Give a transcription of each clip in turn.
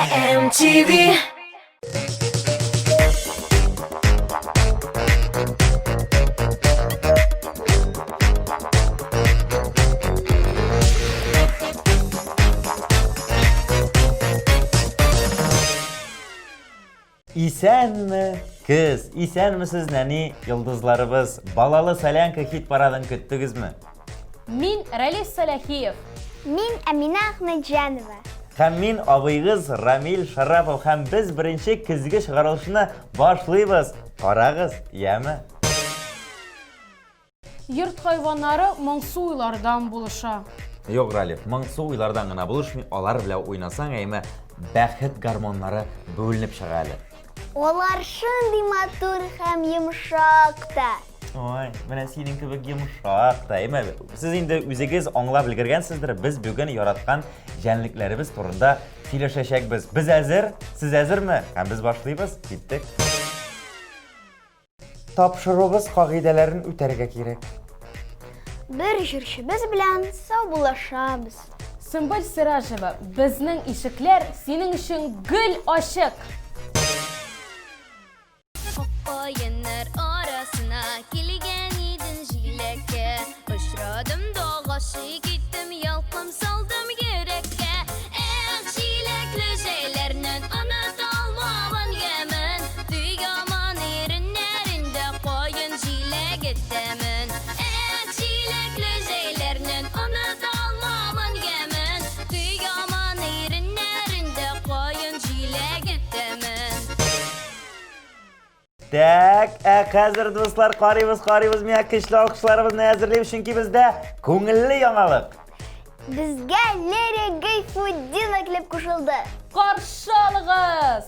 MTV. İsənmi kız, isənmisiniz nəni yıldızlarımız, balalı Salyanka hit paradını küttünüzmü? Min Rəlis Salahiyev. Min Əminə Ahmedjanova. Hem min abıyız Ramil Şarapov hem biz birinci kızgı çıkarılışını başlayız. Qarağız, yemi? Yurt hayvanları Mansuylardan buluşa. Yok Ralif, Mansu uylardan gına buluşmuyor, onlar bile oynasan eyme bəxet garmonları bölünüp şağalı. Олар шындай матур һәм йомшак та. Oy, ben senin kebek yumuşak da eyme. Siz indi üzegіз anlap bilgirgensizdir, biz bugün yaratkan jenliklerimiz turunda söyleşecek biz. Biz hazır, siz hazır mı? Hem biz başlayız, gittik. Tapşırığımız kagidələrin üterge gerek. Bir җырчыбыз белән саубуллашабыз. Sümbül Sirajeva, bizning ишекләр senin için gül aşık. Qoyunlar arasına kelgan idin jilakka Ushradim dog'ashi gittim yalqim saldim yurakka jilakli şeylerinin unutolmagan yaman Tugaman erinlarinde qoyun jilak ettaman jilakli şeylerinin unutolmagan yaman Tugaman erinlarinde qoyun jilak ettaman Tak, hazır dostlar, qarıyız, miyak kışlı alqışlarımızı hazırlayıb, çünkü bizde көңіллі яңалык. Безгә Лерия Гайфуддинова килеп кушылды. Qarşı alığız.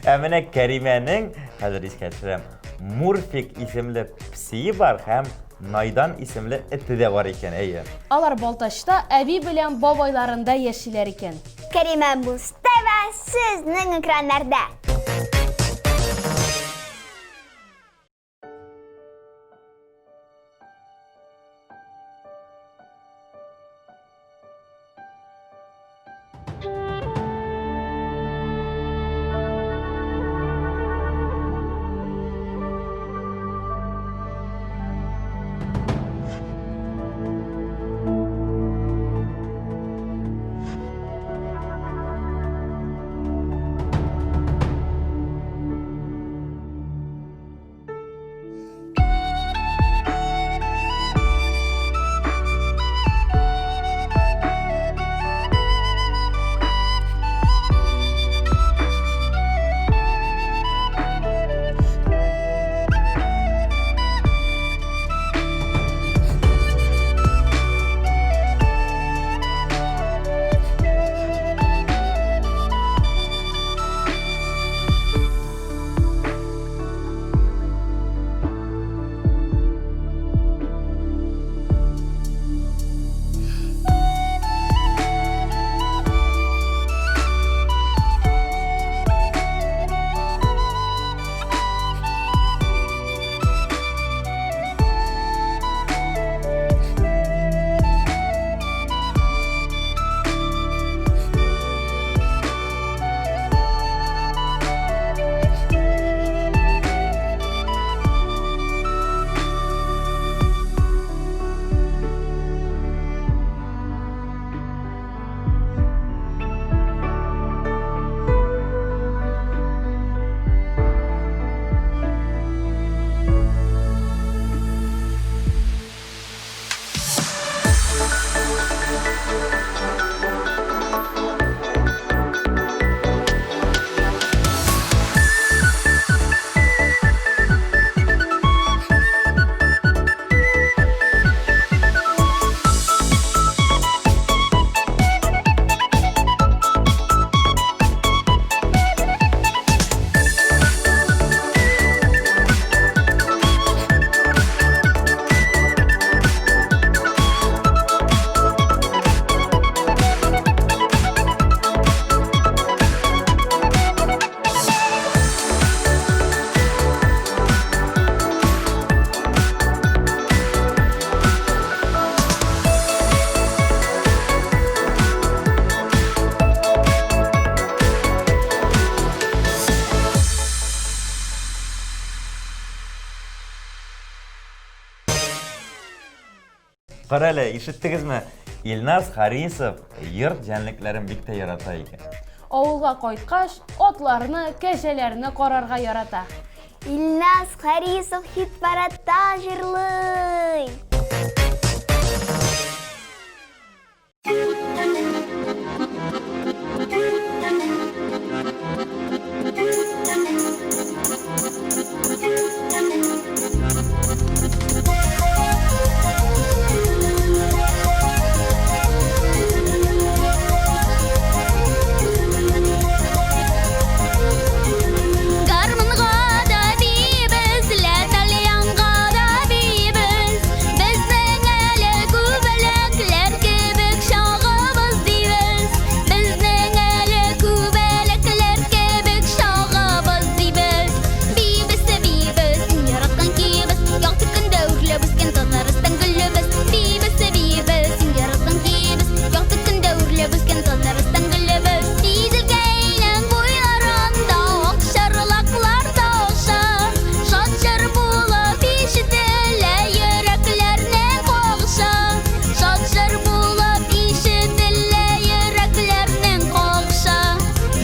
Emine Kerime'nin, hazır iskettirem, Murfik isimli pisiyi var, hem Naydan isimli iti de var iken, iyi. Alar Baltaş'ta əbi bilən babaylarında yeşilər ikən. Кәримә Мустаева сезнең экраннарда. Qarala, ишеттегезме? Илназ Харисов йорт җәнлекләрен бик тә ярата икән. Авылга кайткач, атларны, кәҗәләрне карарга ярата. Илназ Харисов хит-парадта җырлый. Гармунга да бибез, ләтальянга да бибез. Безнең әле күбәләкләр кебек чагыбыз дибез. Безнең әле күбәләкләр кебек чагыбыз дибез. Бибез, бибез, яраткан кибез, якты көндә үрләп үскән Татарстан гөлебез. Бибез, бибез, яраткан кибез, якты көндә үрләп үскән Татарстан гөлебез. Дизелгәйнең буйларында акчарлаклар таша, шат җыр булып ишетелә йөрәкләрнең кагышы. Шат җыр булып ишетелә йөрәкләрнең кагышы.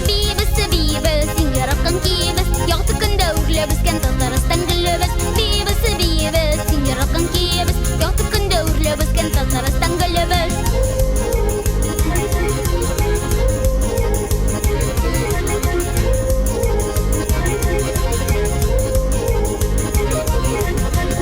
Бибез, бибез, яраткан кибез, якты көндә үрләп үскән Татарстан гөлебез. Бибез, бибез, яраткан кибез, якты көндә үрләп үскән Татарстан гөлебез.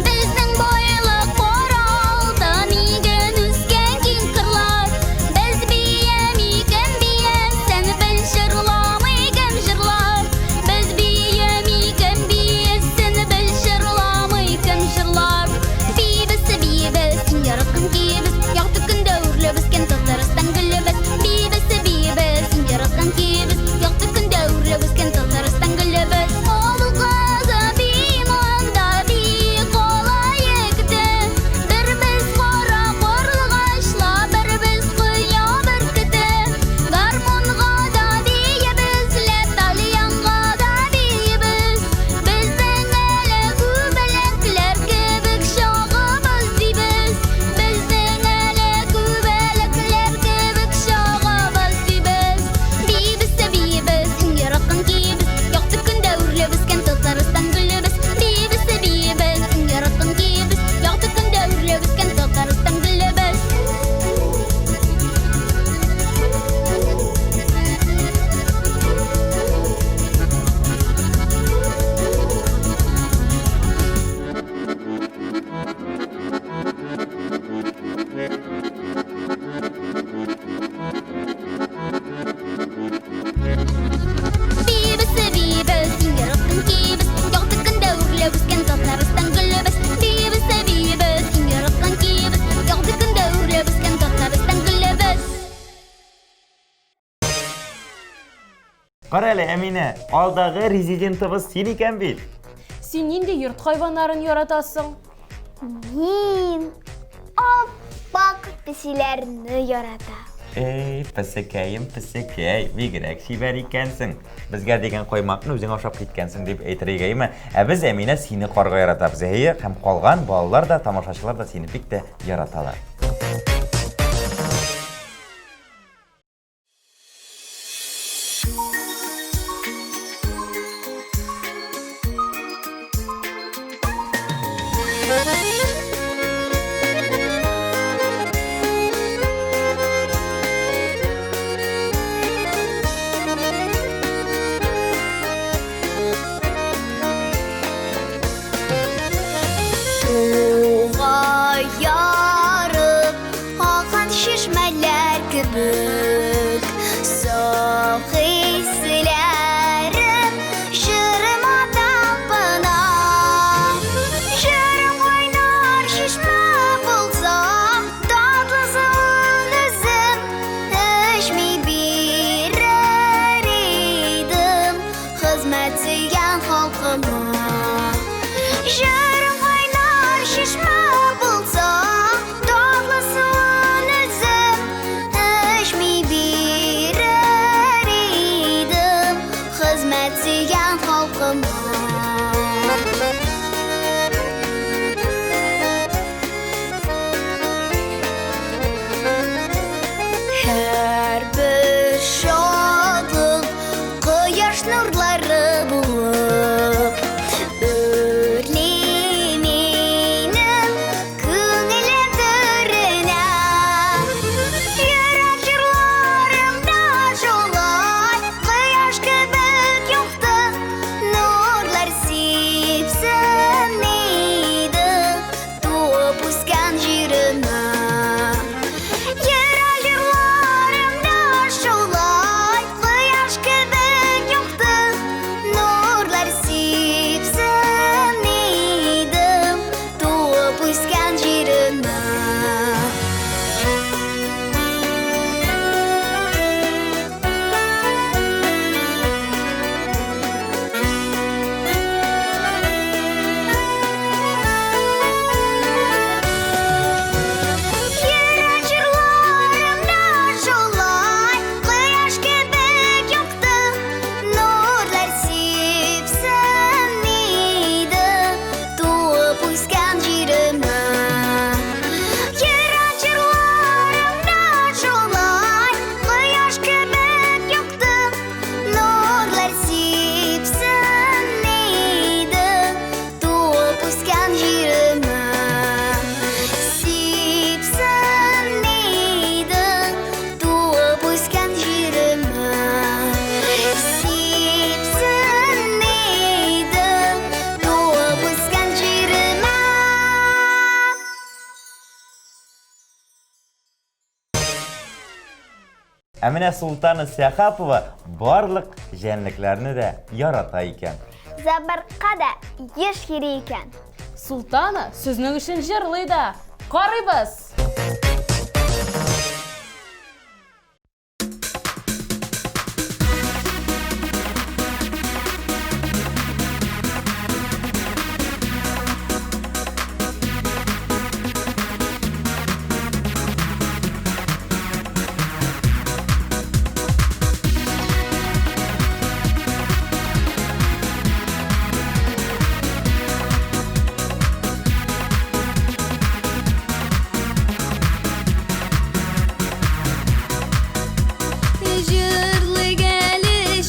Безнең байлык каралды мигән үскән киң кырлар. Без биям икән биясен, бел җырламый кем җырлар. Без биям икән биясен, бел җырламый кем җырлар. Бибез, бибез, яраткан кибез, якты көндә үрләп үскән Татарстан гөлебез. Бибез, бибез, яраткан кибез, якты көндә үрләп үскән Татарстан гөлебез. Авыл кызы биманда бик алай икте. Бер без кара карлыгачла, бер без кыя бөркете. Гармунга да биебез, ләтальянга да биебез. Безнең әле күбәләкләр кебек чагыбыз дибез. Безнең әле күбәләкләр кебек чагыбыз дибез. Бибез, бибез, яраткан кибез, якты көндә үрләп үскән Татарстан гөлебез. Бибез, бибез, яраткан кибез, якты көндә үрләп үскән Татарстан гөлебез. Бибез, бибез, яраткан кибез, якты көндә үрләп үскән Татарстан гөлебез. Бибез, бибез, яраткан кибез, якты көндә үрләп үскән Татарстан гөлебез. Qarala, Әминә, алдагы резидентыбыз син икән бит. Син нинди йорт хайваннарын яратасың? Мин аппак песиләрне ярата. Эй, песекәем, песекәй, бигрәк шибәр икәнсең. Безгә дигән каймакны үзең ашап киткәнсең дип әйтергәйме? Ә без Әминә сине карга яратабыз. Һәм калган балалар да, тамашачылар да сине бик тә яраталар. Суга ярып, акан шишмәләр кебек, саф хисләрем җырыма тапына. Җырым уйнар чишмә булса, татлы суын үзем эчми бирер идем хезмәт сөйгән халкыма. Җырым уйнар чишмә булса, татлы суын үзем эчми бирер идем хезмәт сөйгән халкыма. Әміне Султаны Сяхапова барлық жәнліклеріні де ярата екен. Забырқа да еш керек екен. Султаны сүзнің үшін жырлайды. Қарайбыз!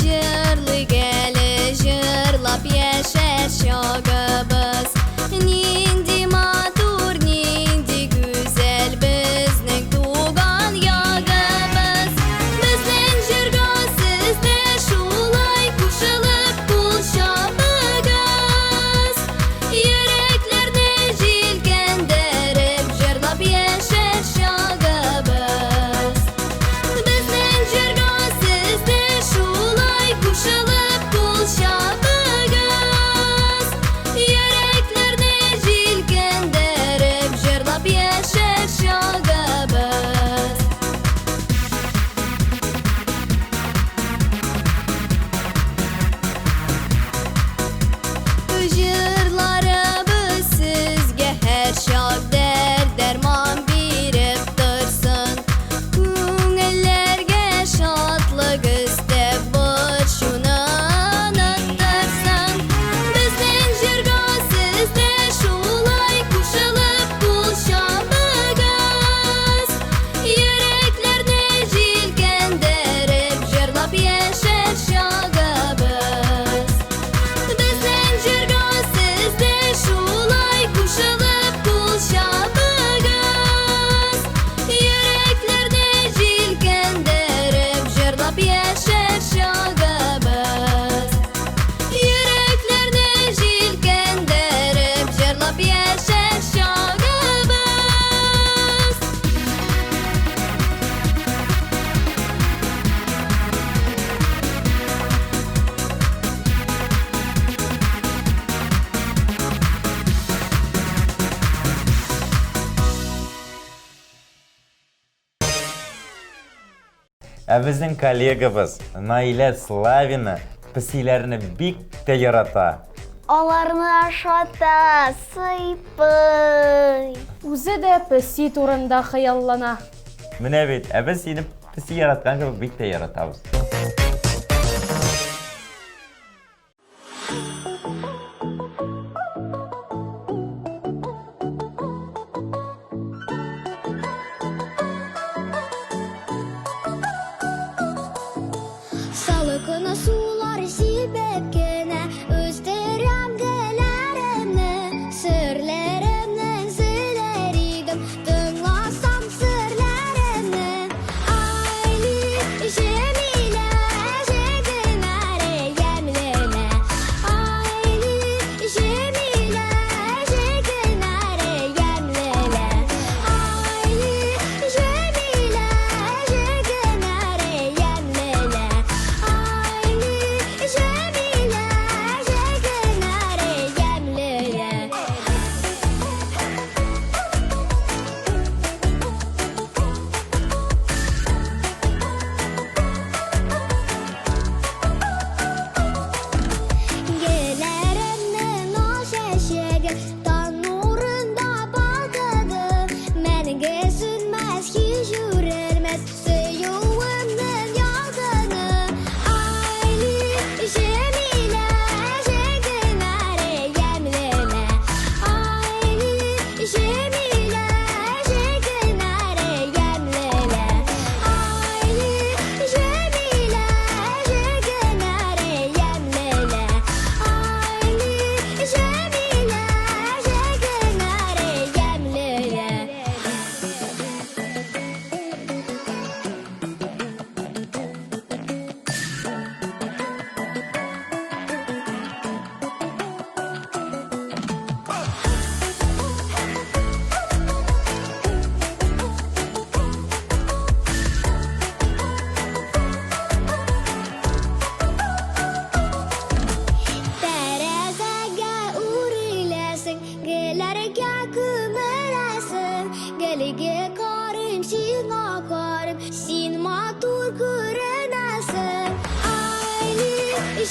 Jırlı gəli, jırlap yaşar şağımız. Nindi matur, nindi güzel bizning tuğan yağımız. Bizning jırgasız da şulay kuşılıp bulşamıgız. Yüreklerni jilgendirip jırlap yaşar şağımız. Bizning jırgasız da şulay kuşılıp bulşamıgız. Yüreklerni jilgendirip jırlap yaşar şağımız. Jırlarımız sizge her şak derman berip dursun. Көңіллерге шатлық істеп бір шуны ұнаттырсын. Біздің жырғасыз да шулай қушылып bulşamıgыз. Yüreklerni jilgendirip jırlap yaşar şağımız. Bizning jırgasız da şulay kuşılıp bulşamıgız. Yüreklerni jilgendirip jırlap yaşar şağımız. Yüreklerni jilgendirip jırlap yaşar şağımız. Біздің коллегабыз Наилә Славина пісилеріні бик те ярата. Аларны ашата, сыйпый. Өзі де піси турында хыяллана. Міне бет, біз сені піси яратқан кебек бик те яратабыз. Салыкына сулар сибеп кенә үстерәм гөлләремне, серләремнең сөйләр идем, тыңласам серләремне. Айли җемилә, җегенәре ямлемә.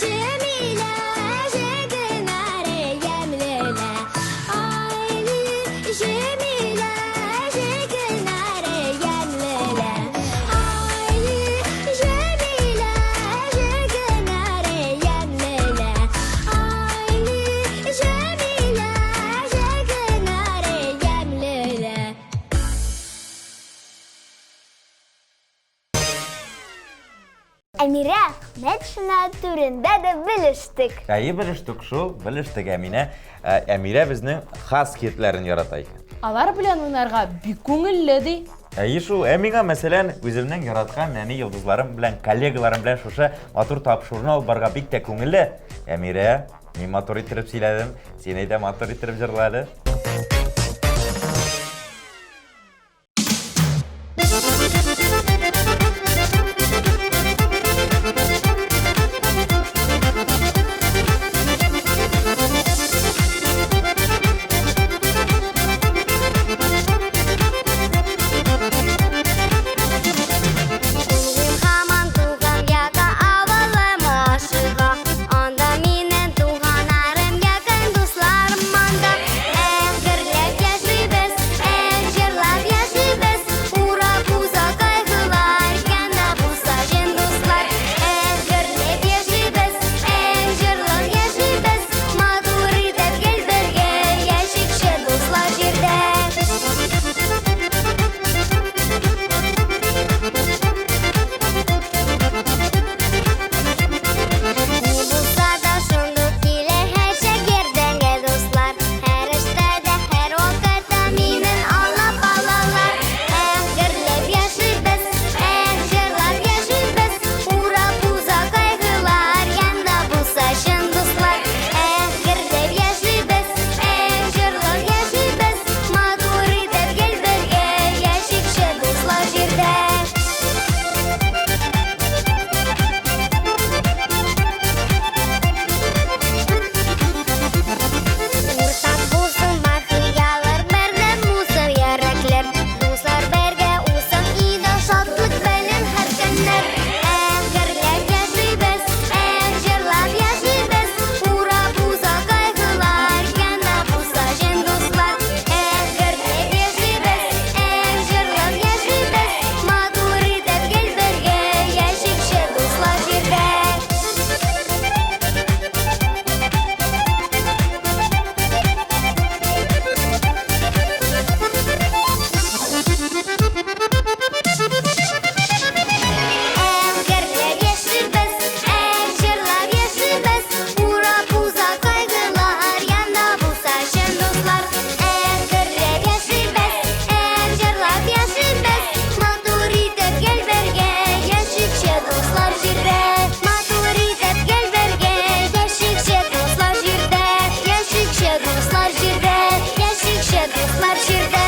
Cemile, Cegnare, Yemlele. Aylı, Cemile, Cegnare, Yemlele. Aylı, Cemile, Cegnare, Yemlele. Aylı, Cemile, Cegnare, Yemlele. Әмирә, мәтшіна түрінде де біліштік. Әйе біліштік шул, біліштік Әминә. Әмирә безнең хас кетләрен ярата икән. Алар белән уйнарга бик күңелле ди. Әйе шул, миңа мәсәлән, үземнең яраткан нәни йолдызларым белән, коллегаларым белән шушы матур тапшыруны алып барырга бик тә күңелле. Әмирә, мин матур иттереп сөйләдем, сине дә матур иттереп җырлады. Улым хаман туган яка авылым ашыга. Анда минем туганнарым, якын дусларым анда. Гөрләп яшибез, җырлап яшибез. Ура буза кайгылар, янда булса җен дуслар. Гөрләп яшибез, җырлап яшибез. Матур итеп гел бергә яшикче дуслар җирдә. Ни булса да шундук килә һәр шәгердәнгә дуслар. Һәр эштә дә, һәр вакытта минем ана балалар. Гөрләп яшибез, җырлап яшибез. Ура буза кайгылар, янда булса чын дуслар. Гөрләп яшибез, җырлап яшибез. Матур итеп гел бергә яшикче дуслар җирдә. Уртак булсын бахыялар, бәрдә булсын йөрәкләр. Дуслар бергә улсын иде шатлык белән һәр көннәр. Гөрләп яшибез, җырлап яшибез. Ура буза кайгылар, янда булса җен дуслар. Гөрләп яшибез, җырлап яшибез. Матур итеп гел бергә яшикче дуслар җирдә. Гөрләп яшибез, җырлап яшибез. Ура буза кайгылар, янда булса чын дуслар. Гөрләп яшибез, җырлап яшибез. Матур итеп гел бергә яшикче дуслар җирдә. Матур итеп гел бергә яшикче дуслар җирдә. Яшикче дуслар җирдә. Яшикче дуслар җирдә.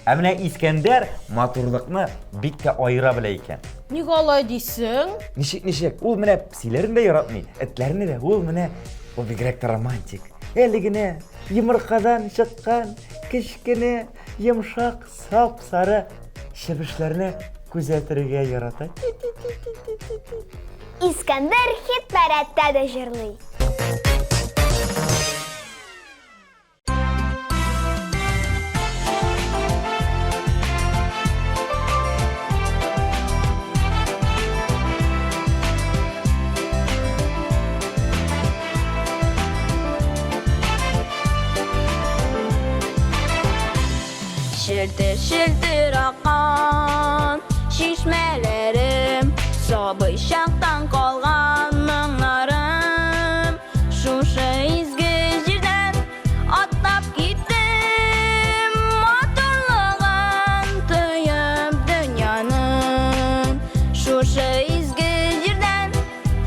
Ә менә Искәндәр матурлыкны бик тә аера белә икән. Ник алай дисең? Ничек, ул менә псиләрен дә яратмый, этләрне дә, ул менә ул бигрәк тә романтик. Әле генә йомыркадан чыккан кечкенә, йомшак, сап-сары чебешләрне күзәтергә ярата. Искәндәр хит-парәттә дә җырлый. Şiltir akan şişmelerim, sabı şaktan kalgan mınlarım. Şuşa izgi jirden atlap gittim, maturluğun tüyüp dünyanın. Şuşa izgi jirden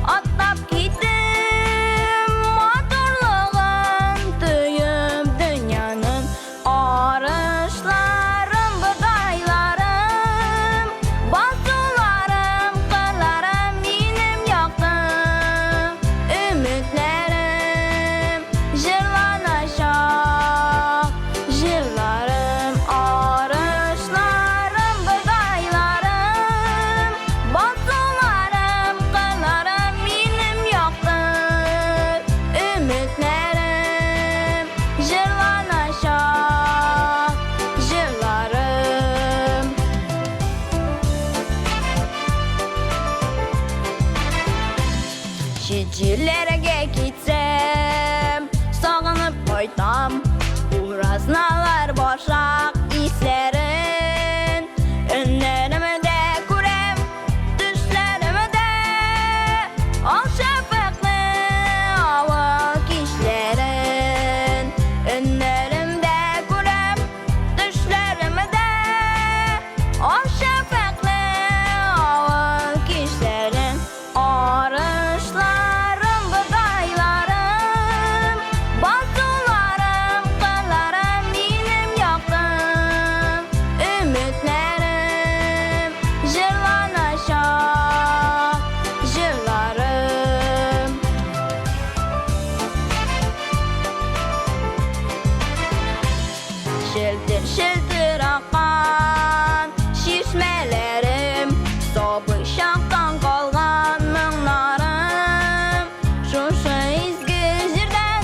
atlap gittim, maturluğun tüyüp dünyanın. Arışlarım, bıdaylarım, basularım, kırlarım benim yaktım. Ümitlerim jırlanacak, jırlarım. Arışlarım, bıdaylarım, Çiçillerge gitsem Sağınıp koytam Uğrasnalar boşak islerin Önlerimi de kurem Düşlerimi de Al şefekli avak işlerin Önlerimde kurem Düşlerimi de Al şefekli avak işlerin Arışlarım, budaylarım Bazılarım, kırlarım benim yaktım Ümitlerim, jırlanacak jırlarım Şiltir şiltir akan şişmelerim Sobışaktan kalgan mınlarım Şuşu izgi jirden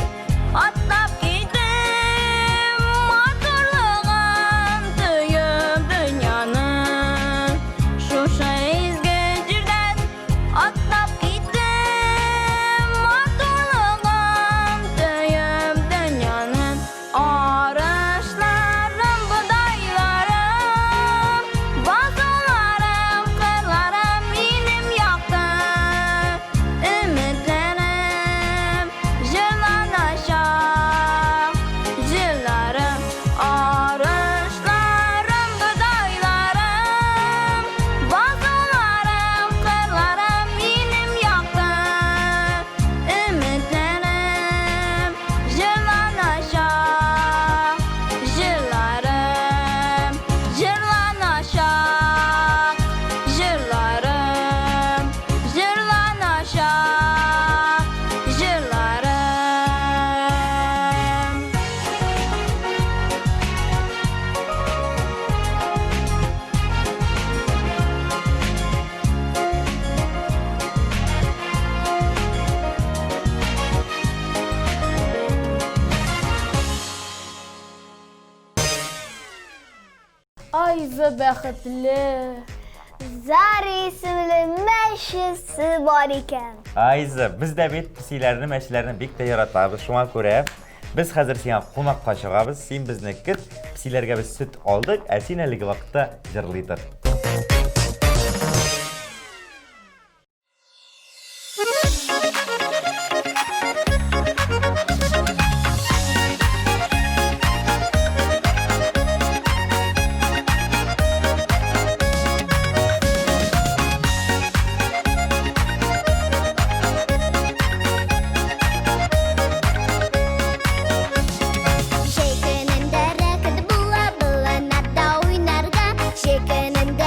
atlap gittim Maturluğum tüyüm dünyanın Şuşu izgi jirden atlap gittim Maturluğum tüyüm dünyanın Arışlarım, budaylarım Bazılarım, kırlarım benim yaktım Ümitlerim, jırlanacak jırlarım Arışlarım, budaylarım Bazılarım, kırlarım benim yaktım Ümitlerim, jırlanacak jırlarım Jırlanacak jırlarım Jırlanacak jırlarım Ayza bəxtli. Zar isimli meşesi var iken. Ayza, biz de bit pisilerini, meşilerini bik de yaratабыз. Şuna göre biz hazır sen konak kaçığabız. Sen bizni git, pisilerge biz süt aldık. Sen eligi vakitte jırlıdır. Şekenin derekini bula bula Nadda oynarga Şekenin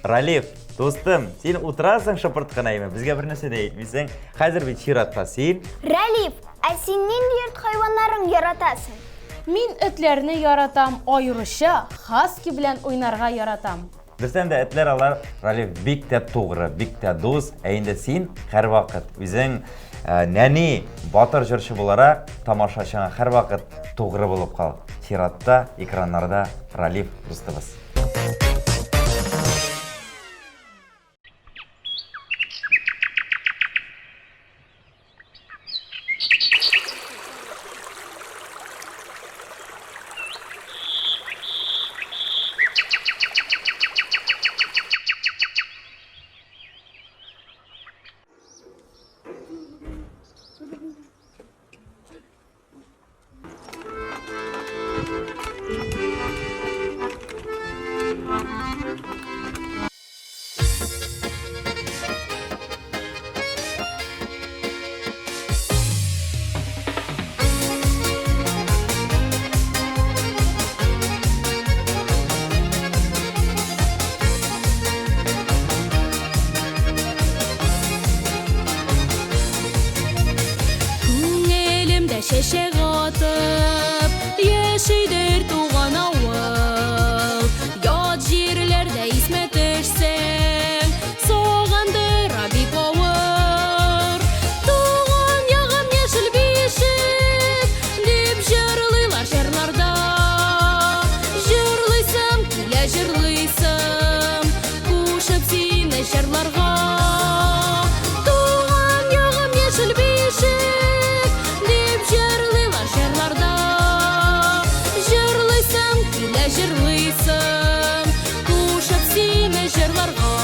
Ралиф, достым, сен отырасың шыпыртқанайма, бізге бір нәрсе де айтмайсың. Қазір бит чиратта сен. Рәлиф, сен нендей ерт хайваннарын яратасың? Мин этләрне яратам, айрыша хаски белән уйнарга яратам. Бізден де әтлер алар, Ралиф, бик тә туғры, бик тә дос, әйінді сен қәр вақыт, өзің нәне батыр жүрші болара, тамашашыңа қәр вақыт туғры болып қал. Чиратта, экранларда Ралиф достыбыз. Шешек атып, яшейдер туған ауыл. Ят жерлерде исме төшсең, соғанdır бик ауыр. Туған яғым яшіл бишек, деп жырлыйлар жырларда. Жырлыйсым, келе жырлыйсым, кушып сені жырларға. Туған яғым яшіл бишек, жырлыйсың, кушып сені жырларға.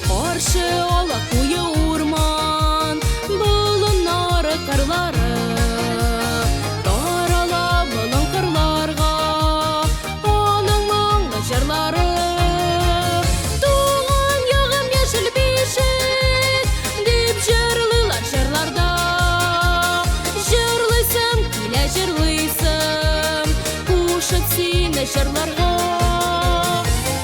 Қаршы ала қойы орман, бұлынары қырлары, тарала бұлын қырларға, оның мұңлы жырлары. Туған яғым яшіл бишек, деп жырлыйлар жырларда. Жырлыйсым, келе жырлыйсым, кушып сені жырларға.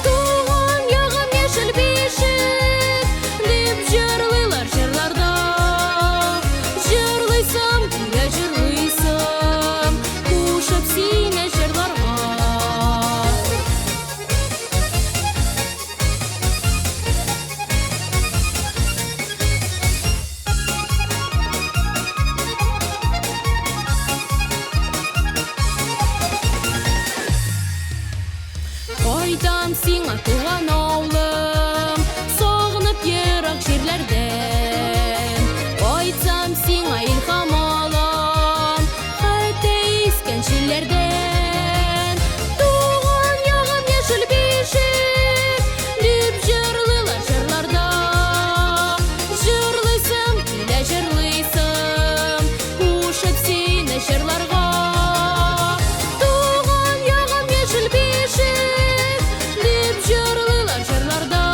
Туған яғым яшіл бишек, деп жырлыйлар жырларда. Жырлыйсым, келе жырлыйсым, кушып сені жырларға. Қайтам сиңа туған аулым, соғынып ерақ жерлерден. Қайтсам сиңа илхам алам, қайта ескен жерлерден. Туған яғым яшіл бишек, деп жырлыйлар жырларда. Жырлыйсым, келе жырлыйсым, кушып сені жырларға. Туған яғым яшіл бишек, деп жырлыйлар жырларда.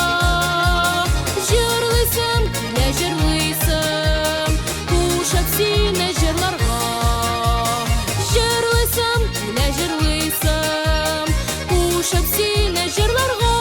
Жырлыйсым, келе жырлыйсым, кушып сені жырларға. Жырлыйсым, келе жырлыйсым, кушып сені жырларға.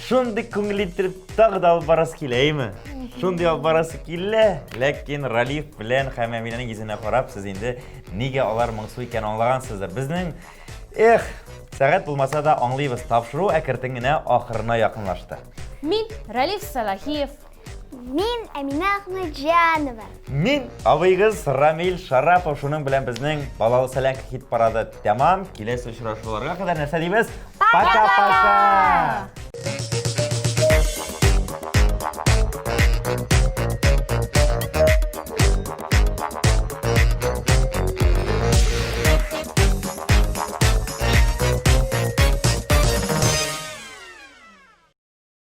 Шундай көңіл еттіріп тағы да алып барасы келеймі? Шундай алып барасы келі, ләкин Ралиф білән Хәмәминәнің езіне қарап, сіз енді неге алар мұңсу екен аңлағансыздар. Біздің, сәғат болмаса да аңлайбыз, тапшыру әкіртіңіне ақырына якынлашты. Мин Ралиф Салахиев. Мин Әмина Ахмеджанова. Мин абайгыз Рамил Шарапов, шуның белән безнең балалы сәләнке хит парады тәмам. Киләсе очрашуларга кадәр нәрсә дибез? Пока-пока!